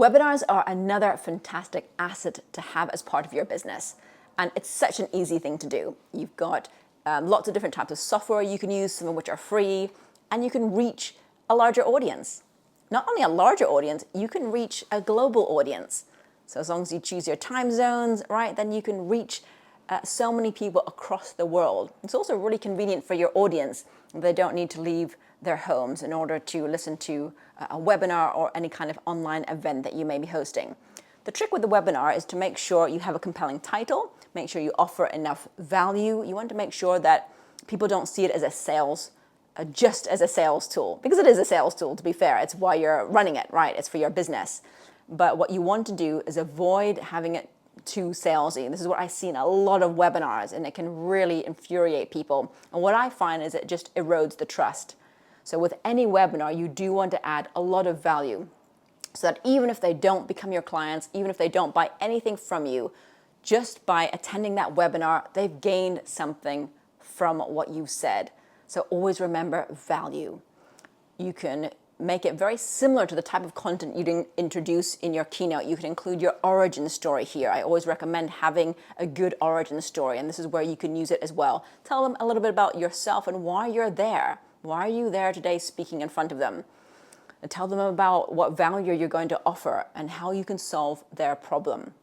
Webinars are another fantastic asset to have as part of your business. And it's such an easy thing to do. You've got lots of different types of software you can use, some of which are free, and you can reach a larger audience. Not only a larger audience, you can reach a global audience. So as long as you choose your time zones, right, then you can reach so many people across the world. It's also really convenient for your audience. They don't need to leave their homes in order to listen to a webinar or any kind of online event that you may be hosting. The trick with the webinar is to make sure you have a compelling title, make sure you offer enough value. You want to make sure that people don't see it as a sales, just as a sales tool, because it is a sales tool, to be fair. It's why you're running it, right? It's for your business. But what you want to do is avoid having it too salesy. This is what I see in a lot of webinars, and it can really infuriate people. And what I find is it just erodes the trust. So with any webinar, you do want to add a lot of value so that even if they don't become your clients, even if they don't buy anything from you, just by attending that webinar, they've gained something from what you've said. So always remember value. You can make it very similar to the type of content you'd introduce in your keynote. You can include your origin story here. I always recommend having a good origin story, and this is where you can use it as well. Tell them a little bit about yourself and why you're there. Why are you there today speaking in front of them? And tell them about what value you're going to offer and how you can solve their problem.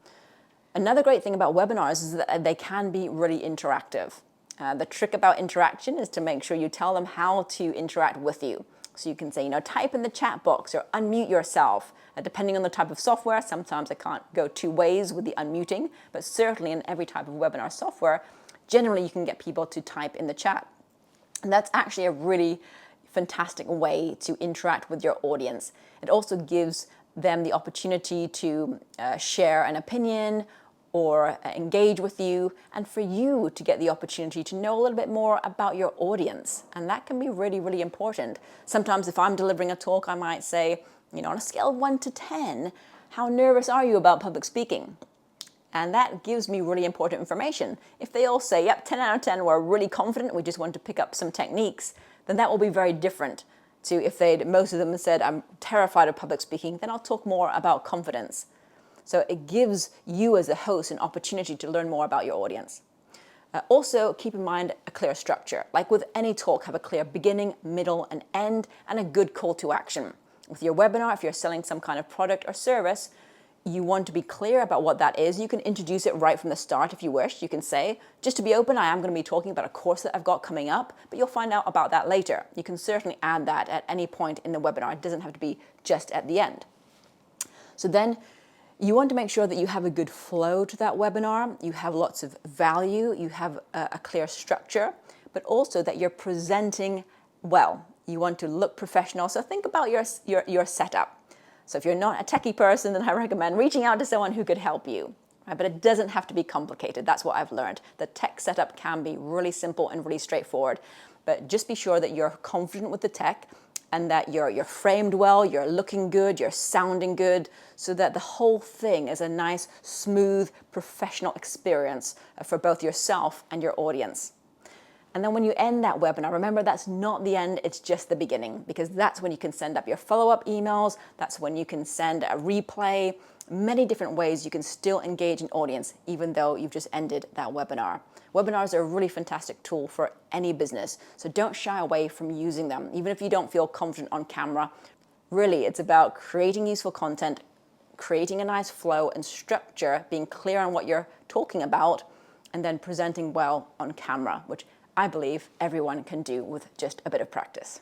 Another great thing about webinars is that they can be really interactive. The trick about interaction is to make sure you tell them how to interact with you. So you can say, type in the chat box or unmute yourself. Depending on the type of software, sometimes I can't go two ways with the unmuting, but certainly in every type of webinar software, generally you can get people to type in the chat. And that's actually a really fantastic way to interact with your audience. It also gives them the opportunity to share an opinion or engage with you, and for you to get the opportunity to know a little bit more about your audience. And that can be really, really important. Sometimes if I'm delivering a talk, I might say, on a scale of 1 to 10, how nervous are you about public speaking? And that gives me really important information. If they all say, yep, 10 out of 10, we're really confident, we just want to pick up some techniques, then that will be very different to if most of them said, I'm terrified of public speaking, then I'll talk more about confidence. So it gives you as a host an opportunity to learn more about your audience. Also, keep in mind a clear structure. Like with any talk, have a clear beginning, middle, and end, and a good call to action. With your webinar, if you're selling some kind of product or service, you want to be clear about what that is. You can introduce it right from the start if you wish. You can say, just to be open, I am going to be talking about a course that I've got coming up, but you'll find out about that later. You can certainly add that at any point in the webinar. It doesn't have to be just at the end. So then you want to make sure that you have a good flow to that webinar, you have lots of value, you have a clear structure, but also that you're presenting well. You want to look professional. So think about your setup. So if you're not a techie person, then I recommend reaching out to someone who could help you. Right? But it doesn't have to be complicated. That's what I've learned. The tech setup can be really simple and really straightforward. But just be sure that you're confident with the tech and that you're framed well, you're looking good, you're sounding good, so that the whole thing is a nice, smooth, professional experience for both yourself and your audience. And then when you end that webinar, remember that's not the end, it's just the beginning, because that's when you can send up your follow-up emails, that's when you can send a replay, many different ways you can still engage an audience, even though you've just ended that webinar. Webinars are a really fantastic tool for any business, so don't shy away from using them, even if you don't feel confident on camera. Really, it's about creating useful content, creating a nice flow and structure, being clear on what you're talking about, and then presenting well on camera, which I believe everyone can do with just a bit of practice.